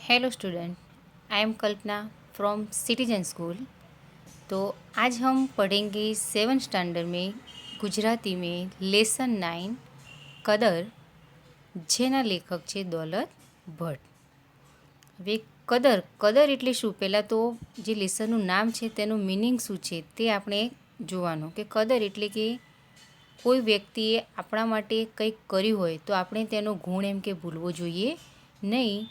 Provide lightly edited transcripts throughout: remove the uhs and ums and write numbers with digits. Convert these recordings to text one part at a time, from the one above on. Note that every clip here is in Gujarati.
Hello student, I am Kalpana from citizen school. तो आज हम पढ़ेंगे 7th स्टैंडर्ड में गुजराती में लेसन 9 કદર, જેના લેખક છે દોલત ભટ્ટ। હવે કદર કદર એટલે શું? પહેલાં તો જે લેસનનું નામ છે તેનું મિનિંગ શું છે તે આપણે જોવાનું કે કદર એટલે કે કોઈ વ્યક્તિએ આપણા માટે કંઈક કર્યું હોય તો આપણે તેનો ગુણ એમ કે ભૂલવો જોઈએ નહીં।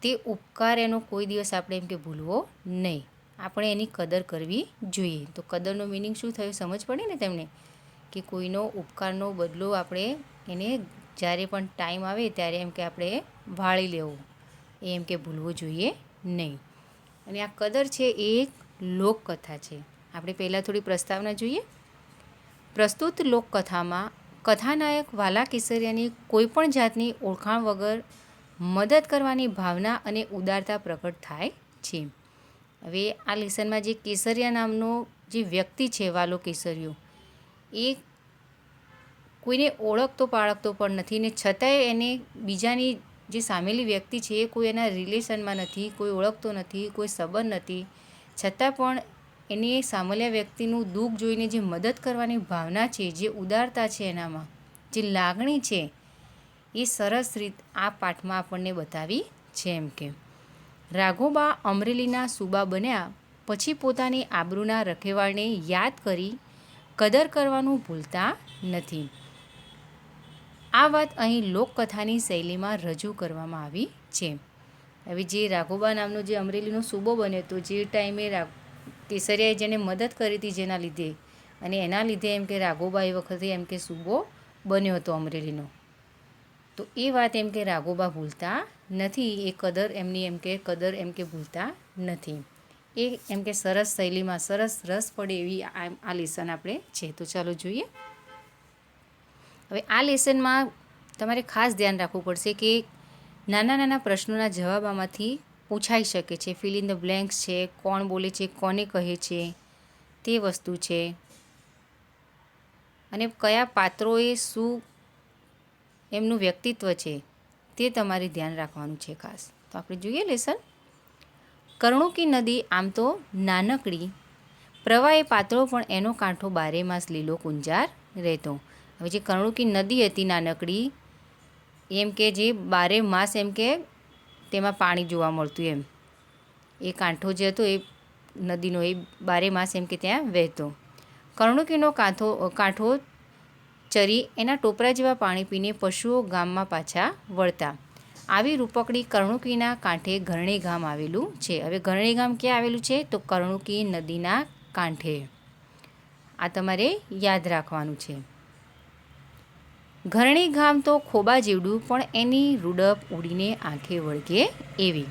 તે ઉપકાર એનો કોઈ દિવસ આપણે એમ કે ભૂલવો નહીં, આપણે એની કદર કરવી જોઈએ। તો કદરનો મિનિંગ શું થયો સમજ પડે ને તેમને, કે કોઈનો ઉપકારનો બદલો આપણે એને જ્યારે પણ ટાઈમ આવે ત્યારે એમ કે આપણે વાળી લેવો, એમ કે ભૂલવો જોઈએ નહીં। અને આ કદર છે એ એક લોકકથા છે। આપણે પહેલાં થોડી પ્રસ્તાવના જોઈએ। પ્રસ્તુત લોકકથામાં કથાનાયક વાલા કેસરિયાની કોઈપણ જાતની ઓળખાણ વગર મદદ કરવાની ભાવના અને ઉદારતા પ્રકટ થાય છે। હવે આ લેસનમાં જે કેસરિયા નામનો જે વ્યક્તિ છે, વાલો કેસરિયો, એ કોઈને ઓળખતો પાળખતો પણ નથી ને છતાંય એને બીજાની જે સામેલી વ્યક્તિ છે એ કોઈ એના રિલેશનમાં નથી, કોઈ ઓળખતો નથી, કોઈ સંબંધ નથી, છતાં પણ એની સામેલા વ્યક્તિનું દુઃખ જોઈને જે મદદ કરવાની ભાવના છે, જે ઉદારતા છે, એનામાં જે લાગણી છે, એ સરસ રીત આ પાઠમાં આપણને બતાવી છે। એમ કે રાઘોબા અમરેલીના સૂબા બન્યા પછી પોતાની આબરૂના રખેવાળને યાદ કરી કદર કરવાનું ભૂલતા નથી। આ વાત અહીં લોકકથાની શૈલીમાં રજૂ કરવામાં આવી છે। હવે જે રાઘોબા નામનો જે અમરેલીનો સૂબો બન્યો હતો, જે ટાઈમે કેસરિયાએ જેને મદદ કરી હતી જેના લીધે, અને એના લીધે એમ કે રાઘોબા એ વખતે એમ કે સૂબો બન્યો હતો અમરેલીનો, તો એ વાત એમ કે રાઘોબા ભૂલતા નથી, એ કદર એમની એમ કે કદર એમ કે ભૂલતા નથી। એ એમ કે સરસ શૈલીમાં સરસ રસ પડે એવી આ લેસન આપણે છે। તો ચાલો જોઈએ। હવે આ લેસનમાં તમારે ખાસ ધ્યાન રાખવું પડશે કે નાના નાના પ્રશ્નોના જવાબ આમાંથી પૂછાઈ શકે છે। ફિલ ઇન ધ બ્લેન્ક્સ છે, કોણ બોલે છે, કોને કહે છે, તે વસ્તુ છે, અને કયા પાત્રોએ શું એમનું વ્યક્તિત્વ છે તે તમારે ધ્યાન રાખવાનું છે ખાસ। તો આપણે જોઈએ લેસન। કર્ણુકી નદી આમ તો નાનકડી, પ્રવાહે પાતળો પણ એનો કાંઠો 12 માસ લીલો કુંજાર રહેતો। હવે જે કર્ણુકી નદી હતી નાનકડી, એમ કે જે 12 માસ એમ કે તેમાં પાણી જોવા મળતું, એમ એ કાંઠો જે હતો એ નદીનો એ 12 માસ એમ કે ત્યાં વહેતો। કર્ણુકીનો કાંઠો ચરી એના ટોપરા જેવા પાણી પીને પશુઓ ગામમાં પાછા વળતા। આવી રૂપકડી કર્ણુકીના કાંઠે ઘરણી ગામ આવેલું છે। હવે ઘરણી ગામ ક્યાં આવેલું છે? તો કર્ણુકી નદીના કાંઠે। આ તમારે યાદ રાખવાનું છે। ઘરણી ગામ તો ખોબા જેવડું, પણ એની રૂડપ ઉડીને આંખે વળગે એવી।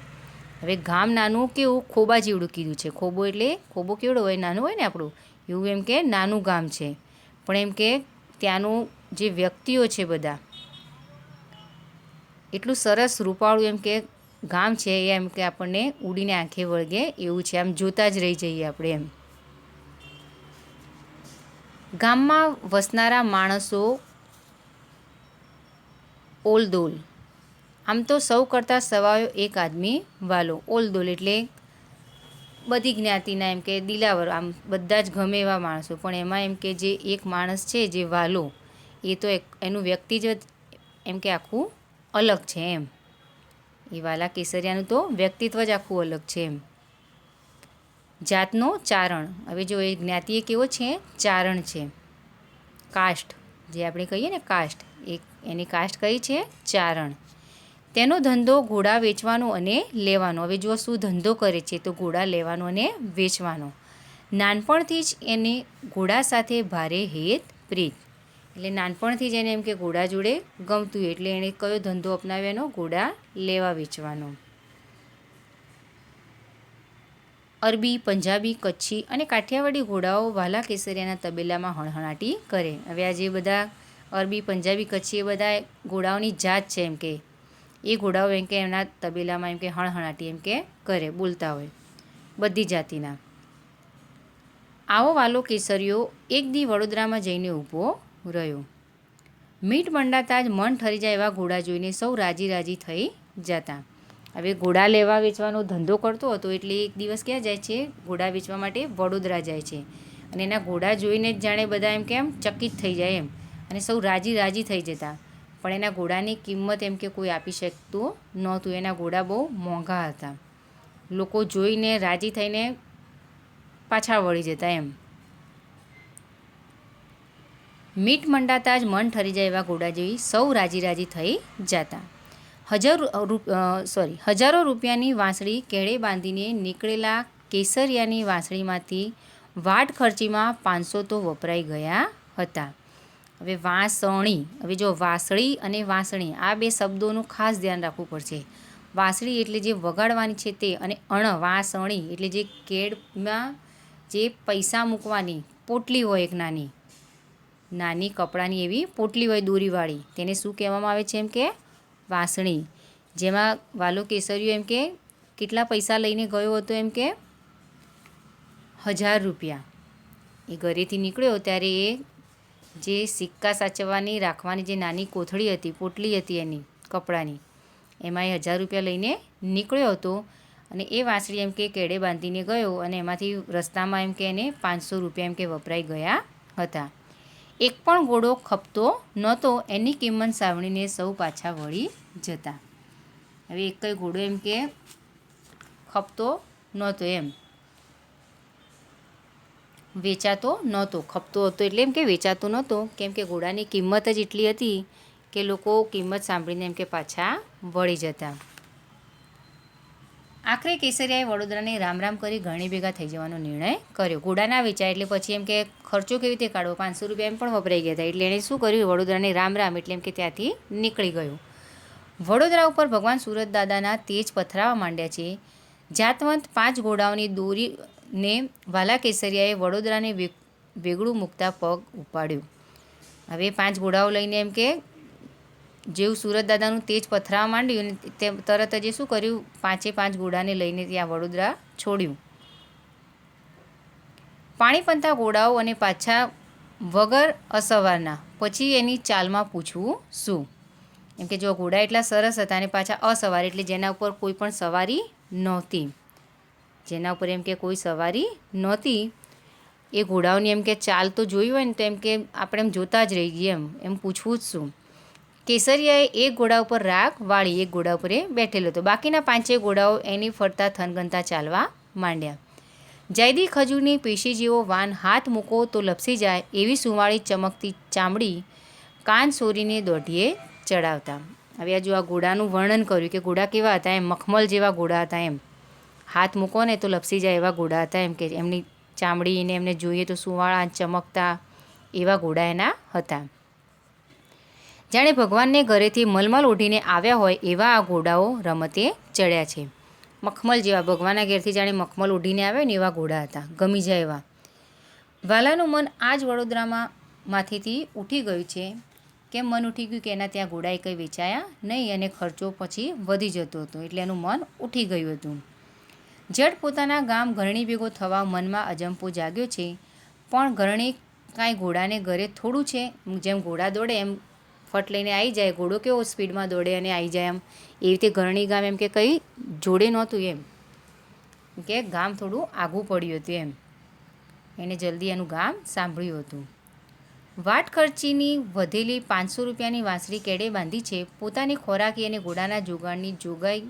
હવે ગામ નાનું કેવું? ખોબા જેવડું કીધું છે। ખોબો એટલે ખોબો કેવડો હોય? નાનું હોય ને આપણું, એવું એમ કે નાનું ગામ છે, પણ એમ કે ત્યાંનું જે વ્યક્તિઓ છે બધા એટલું સરસ રૂપાળું એમ કે ગામ છે, એમ કે આપણને ઉડીને આંખે વળગે એવું છે, આમ જોતા જ રહી જઈએ આપણે એમ। ગામમાં વસનારા માણસો ઓલદોલ, આમ તો સૌ કરતાં સવાયો એક આદમી વાલો। ઓલદોલ એટલે બધી જ્ઞાતિના એમ કે દિલાવર, આમ બધા જ ગમે એવા માણસો, પણ એમાં એમ કે જે એક માણસ છે જે વાલો, એ તો એનું વ્યક્તિત્વ એમ કે આખું અલગ છે એમ। એ વાલા કેસરિયાનું તો વ્યક્તિત્વ જ આખું અલગ છે એમ। જાતનો ચારણ, હવે જો એ જ્ઞાતિ કેવો છે? ચારણ છે। કાસ્ટ, જે આપણે કહીએ ને કાસ્ટ, એની કાસ્ટ કઈ છે? ચારણ। તેનો ધંધો ઘોડા વેચવાનો અને લેવાનો। હવે જો શું ધંધો કરે છે? તો ઘોડા લેવાનો અને વેચવાનો। નાનપણથી જ એને ઘોડા સાથે ભારે હેત પ્રીત, એટલે નાનપણથી જ એને એમ કે ઘોડા જોડે ગમતું, એટલે એણે કયો ધંધો અપનાવ્યો? એનો ઘોડા લેવા વેચવાનો। અરબી, પંજાબી, કચ્છી અને કાઠિયાવાડી ઘોડાઓ વાલા કેસરિયાના તબેલામાં હણહણાટી કરે। હવે આ જે બધા અરબી, પંજાબી, કચ્છી એ બધા ઘોડાઓની જાત છે એમ કે એ ઘોડાઓ એમ કે એમના તબેલામાં એમ કે હણહણાટી એમ કે કરે, બોલતા હોય બધી જાતિના। આવો વાલો કેસરિયો એક દી વડોદરામાં જઈને ઊભો રહ્યો। મીટ મંડાતા જ મન ઠરી જાય એવા ઘોડા જોઈને સૌ રાજી રાજી થઈ જતા। હવે ઘોડા લેવા વેચવાનો ધંધો કરતો હતો એટલે એક દિવસ ક્યાં જાય છે? ઘોડા વેચવા માટે વડોદરા જાય છે. અને એના ઘોડા જોઈને જ જાણે બધા એમ કેમ ચકિત થઈ જાય એમ, અને સૌ રાજી રાજી થઈ જતા. પણ એના ઘોડાની કિંમત એમ કે કોઈ આપી શકતું નહોતું. એના ઘોડા બહુ મોંઘા હતા. લોકો જોઈને રાજી થઈને પાછા વળી જતા એમ. મીટ મંડાતા જ મન ઠરી જાય એવા ઘોડા જેવી સૌ રાજી રાજી થઈ જતા. હજારો રૂપિયાની વાંસળી કેળે બાંધીને નીકળેલા કેસરિયાની વાંસળીમાંથી વાટ ખર્ચીમાં 500 તો વપરાઈ ગયા હતા. હવે વાંસળી, હવે જો વાંસળી અને વાંસળી આ બે શબ્દોનું ખાસ ધ્યાન રાખવું પડશે. વાંસળી એટલે જે વગાડવાની છે તે, અને વાંસળી એટલે જે કેળમાં જે પૈસા મૂકવાની પોટલી હોય, એક નાની નાની કપડાની એવી પોટલી હોય દોરીવાળી, તેને શું કહેવામાં આવે છે? એમ કે વાંસળી. જેમાં વાલો કેસરીયો એમ કે કેટલા પૈસા લઈને ગયો હતો? એમ કે 1000 રૂપિયા. એ ઘરેથી નીકળ્યો ત્યારે એ જે સિક્કા સાચવવાની રાખવાની જે નાની કોથળી હતી, પોટલી હતી એની કપડાની, એમાં એ 1000 રૂપિયા લઈને નીકળ્યો હતો. અને એ વાંસળી એમ કે કેળે બાંધીને ગયો, અને એમાંથી રસ્તામાં એમ કે એને 500 રૂપિયા એમ કે વપરાઈ ગયા હતા. એક પણ ઘોડો ખપતો નહોતો. એની કિંમત સાંભળીને સૌ પાછા વળી જતા. હવે એક કઈ ઘોડો એમ કે ખપતો નહોતો, એમ વેચાતો નહોતો. ખપતો હતો એટલે એમ કે વેચાતો નહોતો, કેમ કે ઘોડાની કિંમત જ એટલી હતી કે લોકો કિંમત સાંભળીને એમ કે પાછા વળી જતા. આખરે કેસરિયાએ વડોદરાને રામ રામ કરી ઘણી ભેગા થઈ જવાનો નિર્ણય કર્યો. ઘોડા ના વેચાય એટલે પછી એમ કે ખર્ચો કેવી રીતે કાઢવો? 500 રૂપિયા એમ પણ વપરાઈ ગયા હતા. એટલે એણે શું કર્યું? વડોદરાને રામ રામ એટલે એમ કે ત્યાંથી નીકળી ગયો. વડોદરા ઉપર ભગવાન સુરત દાદાના તેજ પથરાવા માંડ્યા છે. જાતવંત 5 ઘોડાઓની દોરીને વાલા કેસરિયાએ વડોદરાને વેગળું મૂકતા પગ ઉપાડ્યો. હવે 5 ઘોડાઓ લઈને એમ કે જેવું સુરત દાદાનું તેજ પથરાવા માંડ્યું, તે તરત જ શું કર્યું? 5 ઘોડાને લઈને ત્યાં વડોદરા છોડ્યું. પાણીપંથા ઘોડાઓ અને પાછા વગર અસવારના. પછી એની ચાલમાં પૂછવું શું? એમ કે જો ઘોડા એટલા સરસ હતા અને પાછા અસવાર એટલે જેના ઉપર કોઈ પણ સવારી નહોતી. જેના ઉપર એમ કે કોઈ સવારી નહોતી, એ ઘોડાઓની એમ કે ચાલ તો જોઈ હોય ને તો એમ કે આપણે એમ જોતા જ રહી ગયા એમ પૂછવું જ શું? કેસરિયાએ એક ઘોડા ઉપર રાખ વાળી એક ઘોડા ઉપર એ બેઠેલો હતો. બાકીના 5 ઘોડાઓ એની ફરતા થનગનતા ચાલવા માંડ્યા. જાયદી ખજૂરની પેશી જેવો વાન હાથ મૂકો તો લપસી જાય એવી સુંવાળી ચમકતી ચામડી કાન સોરીને દોઢીએ ચડાવતા. હવે જો આ ઘોડાનું વર્ણન કર્યું કે ઘોડા કેવા હતા? એમ મખમલ જેવા ઘોડા હતા. એમ હાથ મૂકો ને તો લપસી જાય એવા ઘોડા હતા. એમ કે એમની ચામડીને એમને જોઈએ તો સુંવાળા ચમકતા એવા ઘોડા એના હતા. જાણે ભગવાનને ઘરેથી મલમલ ઓઢીને આવ્યા હોય એવા આ ઘોડાઓ રમતે ચડ્યા છે. મખમલ જેવા, ભગવાનના ઘેરથી જાણે મખમલ ઓઢીને આવે ને એવા ઘોડા હતા, ગમી જાય એવા. વાલાનું મન આ જ વડોદરામાં માંથીથી ઉઠી ગયું છે. કેમ મન ઉઠી ગયું? કે એના ત્યાં ઘોડાએ કંઈ વેચાયા નહીં અને ખર્ચો પછી વધી જતો હતો, એટલે એનું મન ઉઠી ગયું હતું. જડ પોતાના ગામ ઘરણી ભેગો થવા મનમાં અજંપો જાગ્યો છે. પણ ઘરણી કાંઈ ઘોડાને ઘરે થોડું છે? જેમ ઘોડા દોડે એમ ફટ લઈને આવી જાય. ઘોડો કેવો સ્પીડમાં દોડે અને આવી જાય, એમ એવી રીતે ઘરણી ગામ એમ કે કંઈ જોડે નહોતું. એમ કે ગામ થોડું આઘું પડ્યું હતું. એમ એને જલ્દી એનું ગામ સાંભળ્યું હતું. વાટ ખર્ચીની વધેલી 500 રૂપિયાની વાંસળી કેડે બાંધી છે. પોતાની ખોરાકી અને ઘોડાના જોગાણની જોગાઈ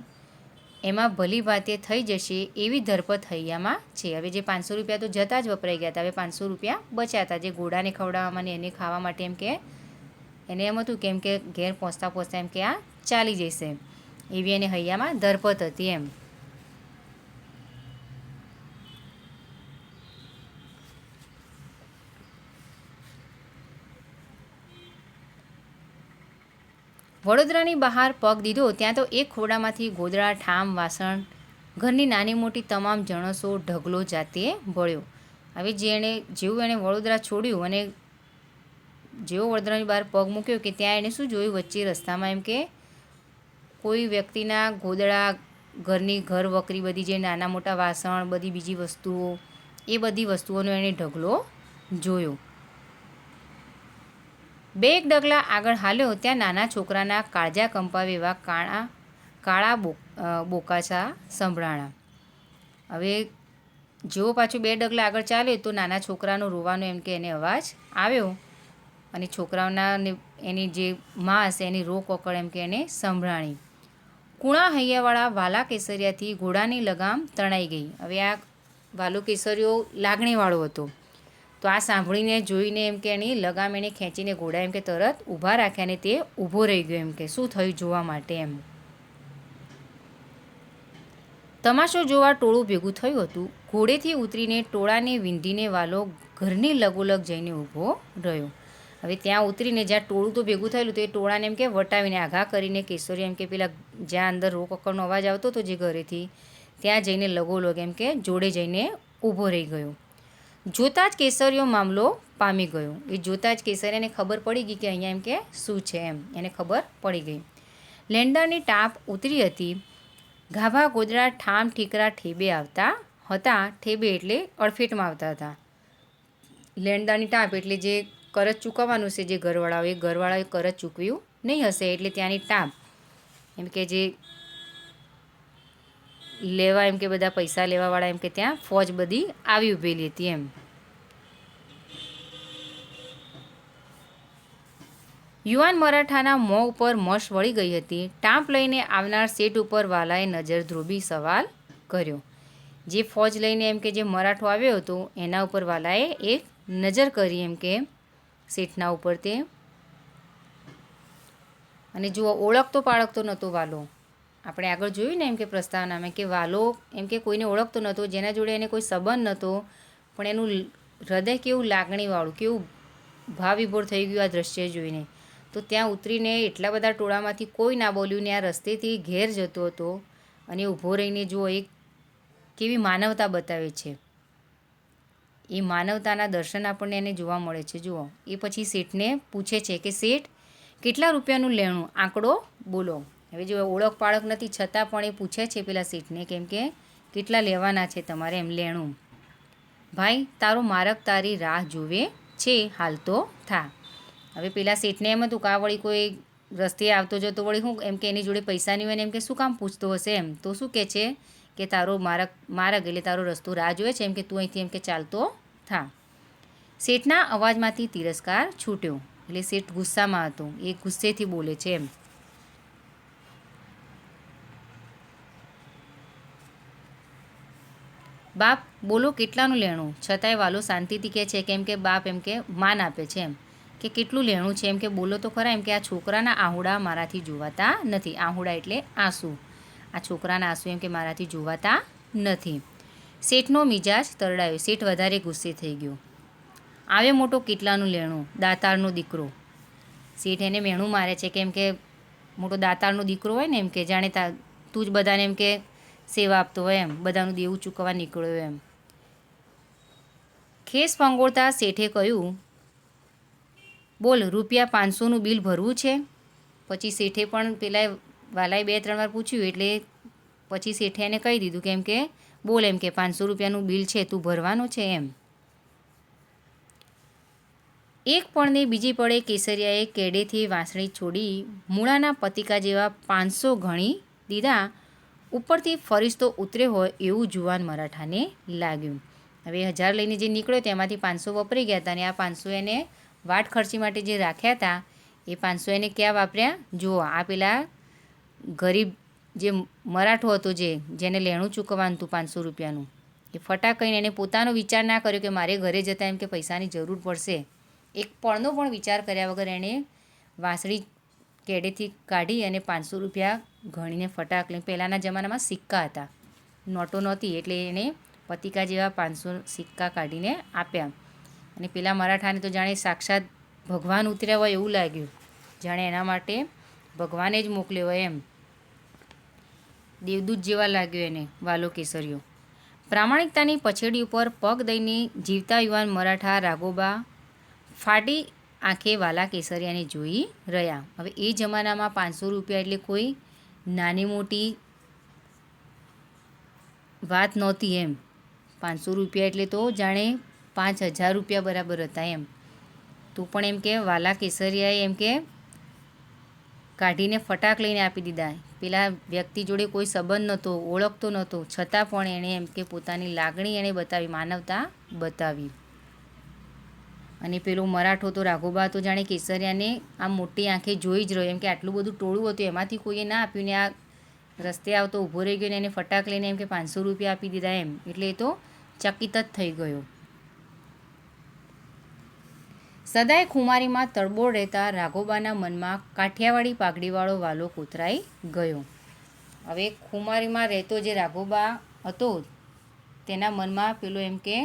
એમાં ભલી ભાતે થઈ જશે એવી ધરપત હૈયામાં છે. હવે જે 500 રૂપિયા તો જતા જ વપરાઈ ગયા હતા. હવે 500 રૂપિયા બચ્યા હતા, જે ઘોડાને ખવડાવવામાં અને એને ખાવા માટે. એમ કે એને એમ હતું કેમ કે ઘેર પહોંચતા પહોંચતા એમ કે આ ચાલી જશે, એવી એને હૈયામાં ધરપત હતી. એમ વડોદરાની બહાર પગ દીધો ત્યાં તો એક ખોડામાંથી ગોદડા, ઠામ, વાસણ, ઘરની નાની મોટી તમામ જણસો ઢગલો જાતે ભળ્યો. હવે જેવું એણે વડોદરા છોડ્યું અને જેવો વડોદરાની બહાર પગ મૂક્યો કે ત્યાં એણે શું જોયું? વચ્ચે રસ્તામાં એમ કે કોઈ વ્યક્તિના ગોદડા, ઘરની ઘર વકરી બધી જે નાના મોટા વાસણ, બધી બીજી વસ્તુઓ, એ બધી વસ્તુઓનો એણે ઢગલો જોયો. 2 એક ડગલા આગળ હાલ્યો ત્યાં નાના છોકરાના કાળજા કંપાવે એવા કાળા બોકાચા સંભળાણા. હવે જેવો પાછું 2 ડગલા આગળ ચાલ્યો તો નાના છોકરાનો રોવાનો એમ કે એને અવાજ આવ્યો અને છોકરાઓના એની જે માં હશે એની રો કોકળ એમ કે એને સંભળાણી. કુણા હૈયાવાળા વાલા કેસરિયાથી ઘોડાની લગામ તણાઈ ગઈ. હવે આ વાલો કેસરીયો લાગણીવાળો હતો, તો આ સાંભળીને જોઈને એમ કે એની લગામ એને ખેંચીને ઘોડા એમ કે તરત ઊભા રાખ્યા અને તે ઊભો રહી ગયો એમ કે શું થયું જોવા માટે એમ. તમાશો જોવા ટોળું ભેગું થયું હતું. ઘોડેથી ઉતરીને ટોળાને વીંધીને વાલો ઘરની લગોલગ જઈને ઊભો રહ્યો. હવે ત્યાં ઉતરીને જ્યાં ટોળું તો ભેગું થયેલું તો એ ટોળાને એમ કે વટાવીને આઘા કરીને કેસરી એમ કે પેલા જ્યાં અંદર રો કક્કરનો અવાજ આવતો હતો જે ઘરેથી ત્યાં જઈને લગોલગ એમ કે જોડે જઈને ઊભો રહી ગયો. જોતાં જ કેસરીયો મામલો પામી ગયો. એ જોતાં જ કેસરીયાને ખબર પડી ગઈ કે અહીંયા એમ કે શું છે એમ એને ખબર પડી ગઈ. લેંડાની ટાપ ઉતરી હતી. ગાભા ગોદડા ઠામ ઠીકરા ઠેબે આવતા હતા. ઠેબે એટલે અડફેટમાં આવતા હતા. લેંડાની ટાપ એટલે જે કરજ ચૂકવવાનું છે જે ઘરવાળાઓ, એ ઘરવાળાએ કરજ ચૂકવ્યું નહીં હશે એટલે ત્યાંની ટાપ એમ કે જે લેવા એમ કે બધા પૈસા લેવાવાળા એમ કે ત્યાં ફોજ બધી આવી ઊભેલી હતી એમ. યુવાન મરાઠાના મોં ઉપર મશ વળી ગઈ હતી. ટાંપ લઈને આવનાર શેઠ ઉપર વાલાએ નજર ધ્રુવી સવાલ કર્યો. જે ફોજ લઈને એમ કે જે મરાઠો આવ્યો હતો એના ઉપર વાલાએ એક નજર કરી એમ કે શેઠના ઉપર તે. અને જુઓ ઓળખતો પાળખતો નહોતો વાલો. આપણે આગળ જોયું ને એમ કે પ્રસ્તાવનામાં કે વાલો એમ કે કોઈને ઓળખતો નહોતો, જેના જોડે એને કોઈ સંબંધ નહોતો, પણ એનું હૃદય કેવું લાગણીવાળું, કેવું ભાવવિભોર થઈ ગયું આ દ્રશ્ય જોઈને. તો ત્યાં ઉતરીને એટલા બધા ટોળામાંથી કોઈ ના બોલ્યું ને આ રસ્તેથી ઘેર જતો હતો અને ઊભો રહીને જુઓ એક કેવી માનવતા બતાવે છે. એ માનવતાના દર્શન આપણને એને જોવા મળે છે. જુઓ એ પછી શેઠને પૂછે છે કે શેઠ કેટલા રૂપિયાનું લેણું, આંકડો બોલો. હવે જો ઓળખ પાળખ નથી છતાં પણ એ પૂછે છે પેલા શેઠને કેમ કે કેટલા લેવાના છે તમારે એમ લેણું. ભાઈ તારો મારક તારી રાહ જોવે છે, હાલ તો થા. હવે પેલા શેઠને એમ હતું કે આ વળી કોઈ રસ્તે આવતો જતો વળી શું એમ કે એની જોડે પૈસા નહીં હોય ને એમ કે શું કામ પૂછતો હશે એમ. તો શું કહે છે કે તારો મારક એટલે તારો રસ્તો રાહ જોવે છે એમ કે તું અહીંથી એમ કે ચાલતો થા. શેઠના અવાજમાંથી તિરસ્કાર છૂટ્યો એટલે શેઠ ગુસ્સામાં હતો, એ ગુસ્સેથી બોલે છે એમ. બાપ બોલો કેટલાનું લેણું. છતાંય વાલો શાંતિથી કહે છે કેમ કે બાપ એમ કે માન આપે છે એમ કે કેટલું લેણું છે એમ કે બોલો તો ખરા એમ કે આ છોકરાના આહુડા મારાથી જોવાતા નથી. આહુડા એટલે આંસુ. આ છોકરાના આંસુ એમ કે મારાથી જોવાતા નથી. શેઠનો મિજાજ તરડાયો. શેઠ વધારે ગુસ્સે થઈ ગયો. આવે મોટો કેટલાનું લેણું, દાતારનો દીકરો. શેઠ એને મેણું મારે છે કેમ કે મોટો દાતારનો દીકરો હોય ને એમ કે જાણે તું જ બધાને એમ કે સેવા આપતો હોય એમ, બધાનું દેવું ચૂકવવા નીકળ્યો એમ. ખેસ ફંગોળતા શેઠે કહ્યું બોલ રૂપિયા 500નું બિલ ભરવું છે. પછી શેઠે પણ પેલા વાલાએ 2-3 વાર પૂછ્યું એટલે પછી શેઠે એને કહી દીધું કેમ કે બોલ એમ કે 500 રૂપિયાનું બિલ છે તું ભરવાનું છે એમ. એક પળને બીજી પળે કેસરિયાએ કેડેથી વાંસળી છોડી મૂળાના પતિકા જેવા 500 ગણી દીધા. ઉપરથી ફરિશ્તો ઉતર્યો હોય એવું જુવાન મરાઠાને લાગ્યું. હવે 1000 લઈને જે નીકળ્યો તેમાંથી 500 વપરાઈ ગયા હતા અને આ 500 એને વાટ ખર્ચી માટે જે રાખ્યા હતા એ 500 એને ક્યાં વાપર્યા. જુઓ આ પેલા ગરીબ જે મરાઠો હતો જેને લેણું ચૂકવવાનું હતું 500 રૂપિયાનું, એ ફટાક કહીને એને પોતાનો વિચાર ના કર્યો કે મારે ઘરે જતાં એમ કે પૈસાની જરૂર પડશે. એક પળનો પણ વિચાર કર્યા વગર એણે વાંસળી કેડેથી કાઢી અને 500 રૂપિયા ગણીને ફટાક લઈને, પહેલાંના જમાનામાં સિક્કા હતા, નોટો નહોતી, એટલે એણે પતિકા જેવા 500 સિક્કા કાઢીને આપ્યા. અને પેલા મરાઠાને તો જાણે સાક્ષાત ભગવાન ઉતર્યા હોય એવું લાગ્યું, જાણે એના માટે ભગવાને જ મોકલ્યો હોય એમ. દેવદૂત જેવા લાગ્યો એને વાલો કેસરીયો. પ્રામાણિકતાની પછેડી ઉપર પગ દઈને જીવતા યુવાન મરાઠા રાઘોબા ફાટી આંખે વાલા કેસરિયાને જોઈ રહ્યા. હવે એ જમાનામાં 500 રૂપિયા એટલે કોઈ નાની મોટી વાત નહોતી એમ. 500 રૂપિયા એટલે તો જાણે 5000 રૂપિયા બરાબર હતા એમ. તો પણ એમ કે વાલા કેસરિયાએ એમ કે કાઢીને ફટાક લઈને આપી દીધા. પેલા વ્યક્તિ જોડે કોઈ સંબંધ નહોતો, ઓળખતો નહોતો, છતાં પણ એણે એમ કે પોતાની લાગણી એણે બતાવી, માનવતા બતાવી. અને પેલો મરાઠો તો રાઘોબા તો જાણે કેસરિયાને આમ મોટી આંખે જોઈ જ રહ્યો, એમ કે આટલું બધું ટોળું હતું એમાંથી કોઈએ ના આપ્યું ને આ રસ્તે આવતો ઊભો રહી ગયો ને એને ફટાક લઈને એમ કે 500 રૂપિયા આપી દીધા એમ. એટલે એ તો ચકિત જ થઈ ગયો. સદાય ખુમારીમાં તળબોળ રહેતા રાઘોબાના મનમાં કાઠિયાવાડી પાઘડીવાળો વાલો કોતરાઈ ગયો. હવે ખુમારીમાં રહેતો જે રાઘોબા હતો તેના મનમાં પેલો એમ કે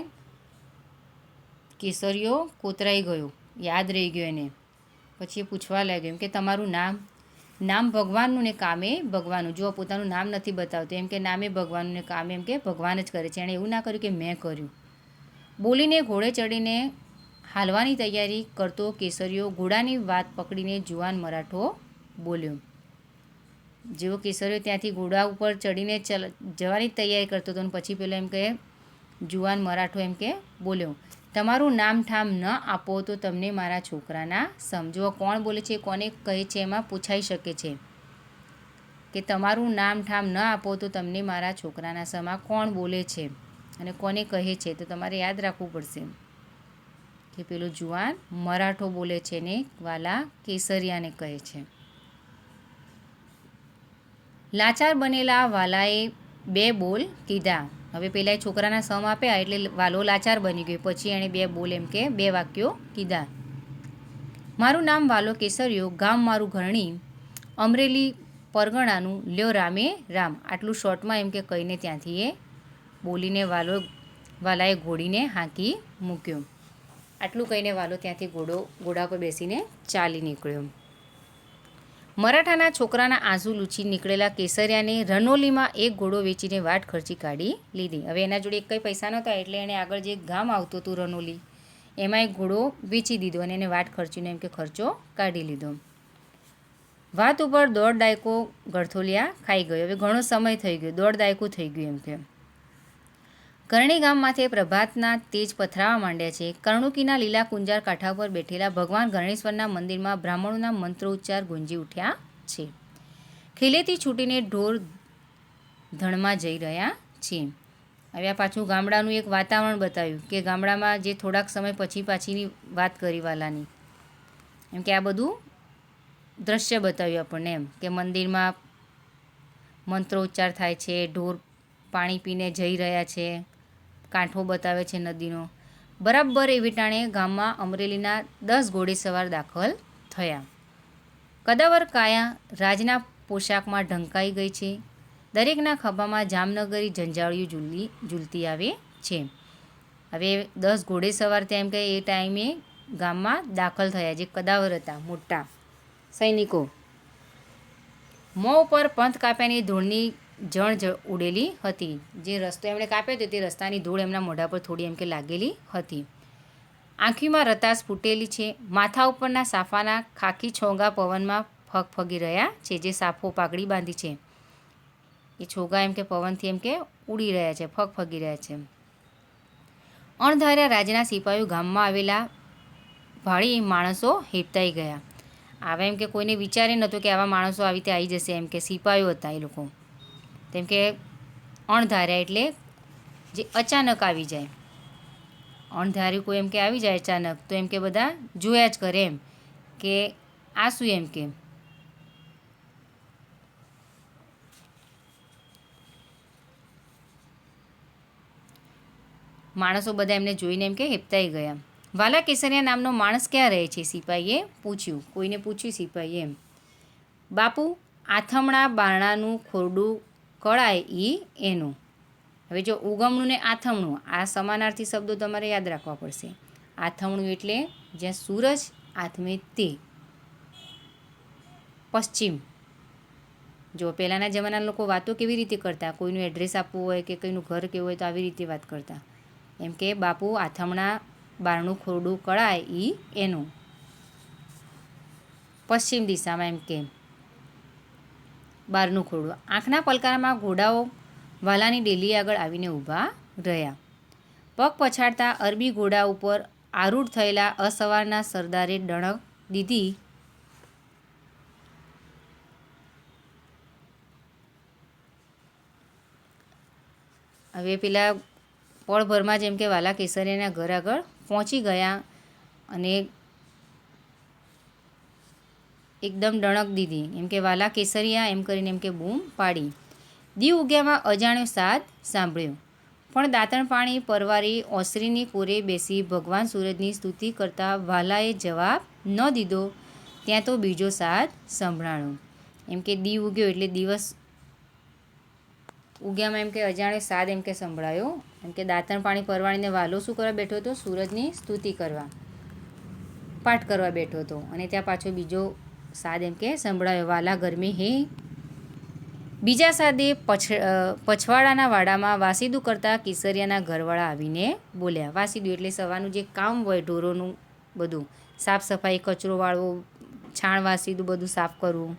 કેસરીયો કોતરાઈ ગયો, યાદ રહી ગયો એને. પછી એ પૂછવા લાગ્યો એમ કે તમારું નામ ભગવાનનું ને કામે ભગવાનનું. જો પોતાનું નામ નથી બતાવતું, એમ કે નામે ભગવાનનું ને કામે એમ કે ભગવાન જ કરે છે. એણે એવું ના કર્યું કે મેં કર્યું. બોલીને ઘોડે ચડીને હાલવાની તૈયારી કરતો કેસરીયો ઘોડાની વાત પકડીને જુવાન મરાઠો બોલ્યો. જેવો કેસરીયો ત્યાંથી ઘોડા ઉપર ચડીને જવાની તૈયારી કરતો હતો, પછી પેલો એમ કે જુવાન મરાઠો એમ કે બોલ્યો, તમારું નામ ઠામ ન આપો તો તમને મારા છોકરાના સમજો. કોણ બોલે છે, કોને કહે છે, એમાં પૂછાઈ શકે છે કે તમારું નામ ઠામ ન આપો તો તમને મારા છોકરાના સમા કોણ બોલે છે અને કોને કહે છે, તો તમારે યાદ રાખવું પડશે કે પેલો જુવાન મરાઠો બોલે છે ને વાલા કેસરિયાને કહે છે. લાચાર બનેલા વાલાએ 2 બોલ કીધા. હવે પેલા છોકરાના સમ આપ્યા એટલે વાલો લાચાર બની ગયો. પછી એણે 2 બોલ એમ કે 2 વાક્યો કીધા. મારું નામ વાલો કેસરીયો, ગામ મારું ઘરણી, અમરેલી પરગણાનું, લ્યો રામે રામ. આટલું શોર્ટમાં એમ કે કહીને ત્યાંથી એ બોલીને વાલાએ ઘોડીને હાંકી મૂક્યો. આટલું કહીને વાલો ત્યાંથી ઘોડા પર બેસીને ચાલી નીકળ્યો. મરાઠાના છોકરાના આંસુ લૂછી નીકળેલા કેસરિયાને રનોલીમાં એક ઘોડો વેચીને વાટ ખર્ચી કાઢી લીધી. હવે એના જોડે કંઈ પૈસા નહોતા એટલે એણે આગળ જે ગામ આવતું હતું રનોલી, એમાં એક ઘોડો વેચી દીધો અને એને વાટ ખર્ચીને એમ કે ખર્ચો કાઢી લીધો. વાત ઉપર 1.5 દાયકો ગળથોલિયા ખાઈ ગયો. હવે ઘણો સમય થઈ ગયો, 1.5 દાયકો થઈ ગયું એમ કે. કરણી ગામ માથે પ્રભાતના તેજ પથરાવા માંડ્યા છે. કર્ણુકીના લીલા કુંજાર કાંઠા પર બેઠેલા ભગવાન ગણેશ્વરના મંદિરમાં બ્રાહ્મણોના મંત્રોચ્ચાર ગુંજી ઉઠ્યા છે. ખીલેથી છૂટીને ઢોર ધણમાં જઈ રહ્યા છે. હવે આ પાછું ગામડાનું એક વાતાવરણ બતાવ્યું કે ગામડામાં જે થોડાક સમય પાછીની વાત કરી વાલાની, એમ કે આ બધું દ્રશ્ય બતાવ્યું આપણને એમ કે મંદિરમાં મંત્રોચ્ચાર થાય છે, ઢોર પાણી પીને જઈ રહ્યા છે, કાંઠો બતાવે છે નદીનો. બરાબર એવી ટાણે ગામમાં અમરેલીના 10 ઘોડેસવાર દાખલ થયા. કદાવર કાયા રાજના પોશાકમાં ઢંકાઈ ગઈ છે. દરેકના ખભામાં જામનગરી ઝંઝાળિયું ઝૂલતી આવે છે. હવે 10 ઘોડેસવાર ત્યાં એમ કે એ ટાઈમે ગામમાં દાખલ થયા, જે કદાવર હતા મોટા સૈનિકો. મોં ઉપર પંથ કાપ્યાની ધૂળની જણ ઉડેલી હતી. જે રસ્તો એમણે કાપ્યો હતો તે રસ્તાની ધૂળ એમના મોઢા પર થોડી એમ કે લાગેલી હતી. આંખીમાં રતાસ ફૂટેલી છે. માથા ઉપરના સાફાના ખાખી છોંગા પવનમાં ફગફગી રહ્યા છે. જે સાફો પાઘડી બાંધી છે એ છોગા એમ કે પવનથી એમ કે ઉડી રહ્યા છે, ફગફગી રહ્યા છે. અણધાર્યા રાજના સિપાહીઓ ગામમાં આવેલા ભાળી માણસો હેપતાઈ ગયા. આવા એમ કે કોઈને વિચારે નહોતું કે આવા માણસો આવી રીતે આવી જશે. એમ કે સિપાહીઓ હતા એ લોકો. તેમ કે અણધાર્યા એટલે જે અચાનક આવી જાય. અણધાર્યું કોઈ એમ કે આવી જાય અચાનક તો એમ કે બધા જોયા જ કરે એમ કે આ શું એમ કે. માણસો બધા એમને જોઈને એમ કે હેપતાઈ ગયા. વાલા કેસરિયા નામનો માણસ ક્યાં રહે છે? સિપાહીએ પૂછ્યું. કોઈને પૂછ્યું સિપાહીએ એમ. બાપુ, આથમણા બારણાનું ખોરડું કળાય ઈ એનું. હવે જો ઉગમણું ને આથમણું આ સમાનાર્થી શબ્દો તમારે યાદ રાખવા પડશે. આથમણું એટલે જ્યાં સૂરજ આથમે તે. પશ્ચિમ. જો પહેલાંના જમાનાના લોકો વાતો કેવી રીતે કરતા, કોઈનું એડ્રેસ આપવું હોય કે કોઈનું ઘર કેવું હોય તો આવી રીતે વાત કરતા. એમ કે બાપુ, આથમણા બારણું ખોરડું કળાય ઈ એનું. પશ્ચિમ દિશામાં એમ કે બહારનું ખોરડું. આંખના પલકારામાં ઘોડાઓ વાલાની ડેલી આગળ આવીને ઊભા રહ્યા. પગ પછાડતા અરબી ઘોડા ઉપર આરૂઢ થયેલા અસવારના સરદારે ડણક દીધી. હવે પેલા પળભરમાં જેમ કે વાલા કેસરિયાના ઘર આગળ પહોંચી ગયા અને એકદમ ડણક દીધી, એમ કે વાલા કેસરિયા એમ કરીને એમ કે બૂમ પાડી. દી ઉગ્યામાં અજાણ્યો સાદ સાંભળ્યો, પણ દાંતણ પાણી પરવારી ઓસરીની કોરે બેસી ભગવાન સૂરજની સ્તુતિ કરતા વાલાએ જવાબ ન દીધો ત્યાં તો બીજો સાદ સંભળાણો. એમ કે દી ઉગ્યો એટલે દિવસ ઉગ્યામાં એમ કે અજાણ્યો સાદ એમ કે સંભળાયો. એમ કે દાંતણ પાણી પરવાળીને વાલો શું કરવા બેઠો હતો? સૂરજની સ્તુતિ કરવા, પાઠ કરવા બેઠો હતો. અને ત્યાં પાછો બીજો સાદ એમ કે સંભળાયો, વાલા ગરમી હે. બીજા સાદે પછવાડાના વાડામાં વાસીદું કરતા કેસરિયાના ઘરવાળા આવીને બોલ્યા. વાસીદું એટલે સવારનું જે કામ હોય ઢોરોનું બધું સાફ સફાઈ, કચરો વાળવો, છાણ વાસીદું બધું સાફ કરવું,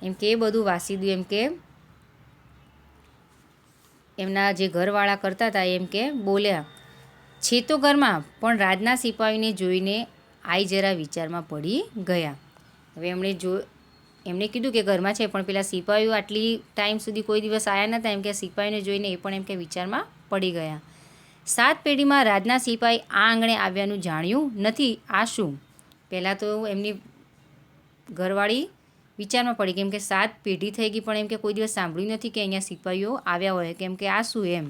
એમ કે એ બધું વાસીદું એમ કે એમના જે ઘરવાળા કરતા હતા એમ કે બોલ્યા. છે તો ઘરમાં, પણ રાજના સિપાહીને જોઈને આઈ જરા વિચારમાં પડી ગયા. હવે એમણે કીધું કે ઘરમાં છે, પણ પેલા સિપાહીઓ આટલી ટાઈમ સુધી કોઈ દિવસ આવ્યા નહોતા, એમ કે સિપાહીને જોઈને એ પણ એમ કે વિચારમાં પડી ગયા. 7 પેઢીમાં રાજના સિપાહી આ આંગણે આવ્યાનું જાણ્યું નથી, આ શું? પહેલાં તો એમની ઘરવાળી વિચારમાં પડી, કેમ કે 7 પેઢી થઈ ગઈ પણ એમ કે કોઈ દિવસ સાંભળ્યું નથી કે અહીંયા સિપાહીઓ આવ્યા હોય, કેમ કે આ શું એમ.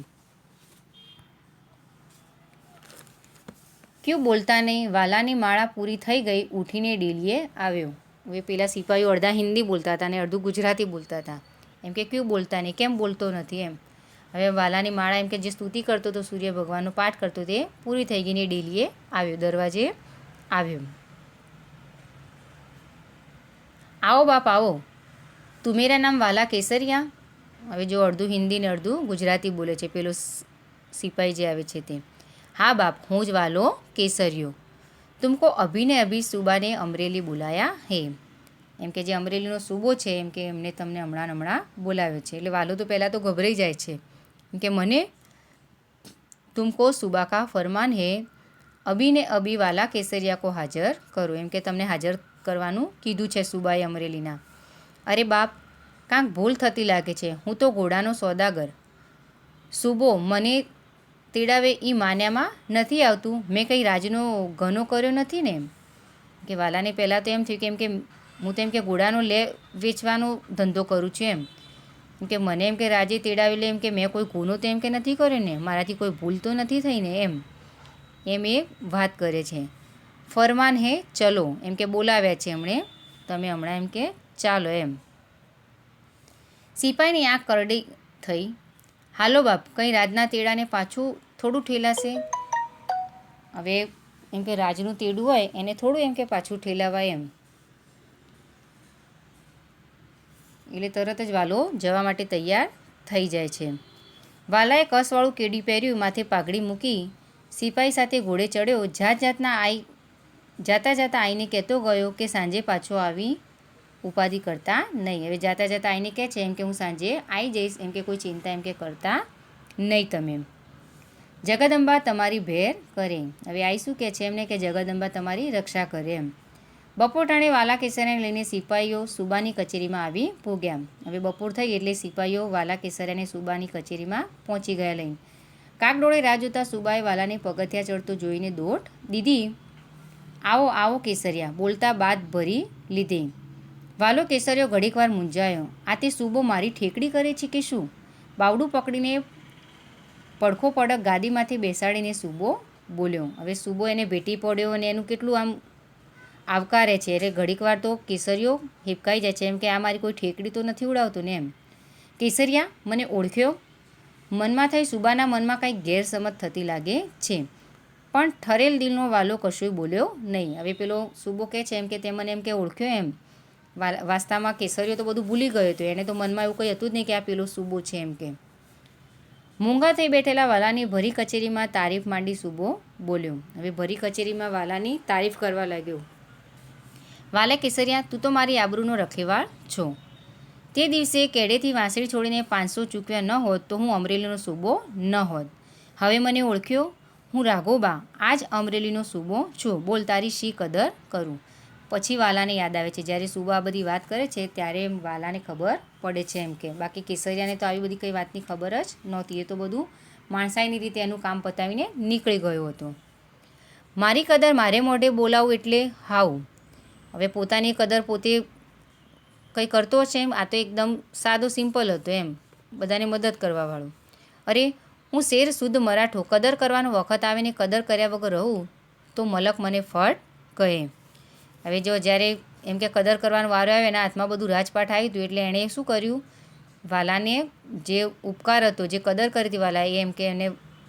ક્યું બોલતા નહીં, વાલાની માળા પૂરી થઈ ગઈ, ઉઠીને ડેલીએ આવ્યો. હવે પેલા સિપાહીઓ અડધા હિન્દી બોલતા હતા અને અડધું ગુજરાતી બોલતા હતા. એમ કે ક્યું બોલતા નહીં, કેમ બોલતો નથી એમ. હવે વાલાની માળા એમ કે જે સ્તુતિ કરતો હતો, સૂર્ય ભગવાનનો પાઠ કરતો, તે પૂરી થઈ ગઈને ડેલીએ આવ્યો, દરવાજે આવ્યો. આવો બાપ આવો, તું મેરા નામ વાલા કેસરિયા. હવે જો અડધું હિન્દી ને અડધું ગુજરાતી બોલે છે પેલો સિપાહી જે આવે છે તે. હા બાપ, હું જ વાલો કેસરિયો. તુમકો અભી ને અભી સુબા ને અમરેલી બુલાયા હે. એમ કે જે અમરેલીનો સૂબો છે એમ કે એમને તમને હમણાં બોલાવ્યો છે. એટલે વાલો તો પહેલાં તો ગભરાઈ જાય છે. એમ કે મને તુમકો સુબા કા ફરમાન હે, અભી ને અભી વાલા કેસરિયા કો હાજર કરો. એમ કે તમને હાજર કરવાનું કીધું છે સુબાએ અમરેલીના. અરે બાપ, કાંક ભૂલ થતી લાગે છે. હું તો ઘોડાનો સોદાગર. સુબો મને તેડાવે એ માન્યામાં નથી આવતું. મેં કંઈ રાજનો ઘનો કર્યો નથી ને એમ. કે વાલાને પહેલાં તો એમ થયું કે એમ કે હું તો એમ કે ઘોડાનો વેચવાનો ધંધો કરું છું એમ. એમ કે મને એમ કે રાજે તેડાવી લે, એમ કે મેં કોઈ ગુનો તો એમ કે નથી કર્યો ને, મારાથી કોઈ ભૂલ તો નથી થઈ ને એમ એ વાત કરે છે. ફરમાન હે ચલો, એમ કે બોલાવ્યા છે એમણે, તમે હમણાં એમ કે ચાલો એમ. સિપાહીની આંખ કરડી થઈ. હાલો બાપ, કંઈ રાજના તેડાને પાછું થોડું ઠેલાશે. હવે એમ કે રાજનું તેડું હોય એને થોડું એમ કે પાછું ઠેલાવાય એમ. એટલે તરત જ વાલો જવા માટે તૈયાર થઈ જાય છે. વાલાએ કસવાળું કેડી પહેર્યું, માથે પાઘડી મૂકી, સિપાહી સાથે ઘોડે ચડ્યો. જાતા આવીને કહેતો ગયો કે સાંજે પાછો આવી ઉપાધિ કરતા નહીં. હવે જાતા આવીને કહે છે એમ કે હું સાંજે આવી જઈશ, એમ કે કોઈ ચિંતા એમ કે કરતા નહીં તમે. જગદંબા તમારી ભેર કરે. હવે આઈ શું કહે છે એમને કે જગદંબા તમારી રક્ષા કરે એમ. બપોર ટાણે વાલા કેસરિયાને લઈને સિપાહીઓ સુબાની કચેરીમાં આવી પૂગ્યા. હવે બપોર થઈ એટલે સિપાહીઓ વાલા કેસરિયાને સુબાની કચેરીમાં પહોંચી ગયા લઈને. કાગડોળે રાહ જોતા સુબાએ વાલાને પગથિયા ચડતો જોઈને દોટ દીધી. આવો આવો કેસરિયા, બોલતા બાદ ભરી લીધી. વાલો કેસરિયો ઘડીકવાર મૂંઝાયો. આ તે સુબો મારી ઠેકડી કરે છે કે શું? બાવડું પકડીને પડખો પડક ગાદીમાંથી બેસાડીને સુબો બોલ્યો. હવે સુબો એને ભેટી પડ્યો અને એનું કેટલું આમ આવકારે છે. એટલે ઘડીકવાર તો કેસરિયો હિપકાઈ જાય છે, એમ કે આ મારી કોઈ ઠેકડી તો નથી ઉડાવતું ને એમ. કેસરિયા, મને ઓળખ્યો? મનમાં થઈ સુબાના મનમાં કંઈક ગેરસમજ થતી લાગે છે, પણ ઠરેલ દિલનો વાલો કશું બોલ્યો નહીં. હવે પેલો સુબો કહે છે એમ કે તે મને એમ કે ઓળખ્યો એમ. વાસ્તામાં કેસરિયો તો બધું ભૂલી ગયો હતો. એને તો મનમાં એવું કંઈ હતું જ નહીં કે આ પેલો સુબો છે એમ કે. મૂંગા થઈ બેઠેલા વાલાની ભરી કચેરીમાં તારીફ માંડી સુબો બોલ્યો. હવે ભરી કચેરીમાં વાલાની તારીફ કરવા લાગ્યો. વાલે કેસરિયા, તું તો મારી આબરૂનો રખેવાળ છો. તે દિવસે કેડેથી વાંસળી છોડીને 500 ચૂકવ્યા ન હોત તો હું અમરેલીનો સૂબો ન હોત. હવે મને ઓળખ્યો? હું રાઘોબા, આ જ અમરેલીનો સૂબો છું. બોલ, તારી શી કદર કરું? પછી વાલાને યાદ આવે છે. જ્યારે સુબા આ બધી વાત કરે છે ત્યારે વાલાને ખબર પડે છે એમ કે. બાકી કેસરિયાને તો આવી બધી કંઈ વાતની ખબર જ નહોતી. એ તો બધું માણસાઈની રીતે એનું કામ પતાવીને નીકળી ગયો હતો. મારી કદર મારે મોઢે બોલાવું એટલે હાવ. હવે પોતાની કદર પોતે કંઈ કરતો છે એમ. આ તો એકદમ સાદો સિમ્પલ હતો એમ, બધાને મદદ કરવાવાળો. અરે હું શેર શુદ્ધ મરાઠો, કદર કરવાનો વખત આવે ને કદર કર્યા વગર રહું તો મલક મને ફટ કહે. હવે જો જ્યારે એમ કે કદર કરવાનો વારો આવે એના હાથમાં બધું રાજપાઠ આવ્યું હતું એટલે એણે શું કર્યું, વાલાને જે ઉપકાર હતો, જે કદર કરી હતી વાલાએ, એમ કે એને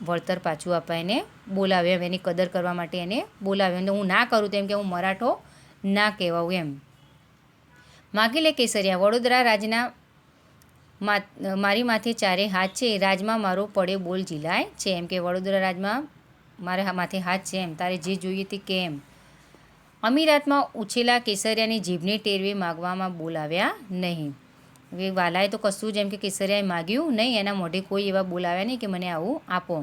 વળતર પાછું આપવા એને બોલાવ્યો. એમ એની કદર કરવા માટે એને બોલાવ્યો. અને હું ના કરું તો એમ કે હું મરાઠો ના કહેવાઉં એમ. માગી લે કેસરિયા, વડોદરા રાજના મારી માથે ચારે હાથ છે, રાજમાં મારો પડે બોલ ઝીલાય છે. એમ કે વડોદરા રાજમાં મારા માથે હાથ છે એમ, તારે જે જોઈએ તે કેમ. અમીરાતમાં ઉછેલા કેસરિયાની જીભને ટેરવે માગવામાં બોલાવ્યા નહીં. હવે વાલાએ તો કશું જ એમ કે કેસરિયાએ માગ્યું નહીં, એના મોઢે કોઈ એવા બોલાવ્યા નહીં કે મને આવું આપો.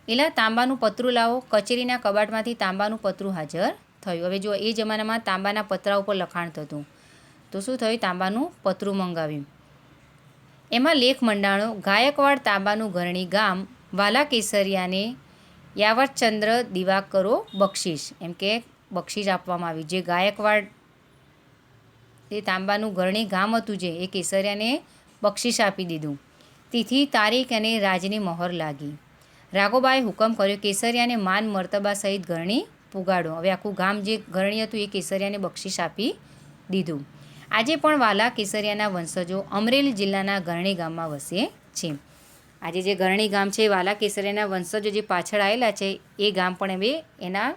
એલા તાંબાનું પતરું લાવો, કચેરીના કબાટમાંથી તાંબાનું પતરું હાજર થયું. હવે જો એ જમાનામાં તાંબાના પતરા ઉપર લખાણ થતું, તો શું થયું, તાંબાનું પતરું મંગાવ્યું. એમાં લેખ મંડાણો, ગાયકવાડ તાંબાનું ઘરણી ગામ, વાલા કેસરિયાને યાવતચંદ્ર દિવાકરો બક્ષિસ. એમ કે બક્ષિસ આપવામાં આવ્યું. જે ગાયકવાડ એ તાંબાનું ઘરણી ગામ હતું જે, એ કેસરિયાને બક્ષિસ આપી દીધું. તિથિ તારીખ અને રાજની મહોર લાગી. રાઘોબાએ હુકમ કર્યો, કેસરિયાને માન મર્તબા સહિત ઘરણી પુગાડો. હવે આખું ગામ જે ઘરણી હતું એ કેસરિયાને બક્ષિસ આપી દીધું. આજે પણ વાલા કેસરિયાના વંશજો અમરેલી જિલ્લાના ઘરણી ગામમાં વસે છે. આજે જે ઘરણી ગામ છે, વાલા કેસરિયાના વંશજો જે પાછળ આવેલા છે એ ગામ પણ હવે એના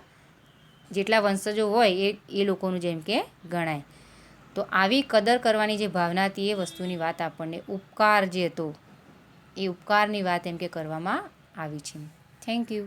જેટલા વંશજો હોય એ લોકોનું જેમ કે ગણાય. તો આવી કદર કરવાની જે ભાવના હતી એ વસ્તુની વાત આપણને ઉપકાર જે હતો એ ઉપકારની વાત એમ કે કરવામાં આવી છે. Thank you.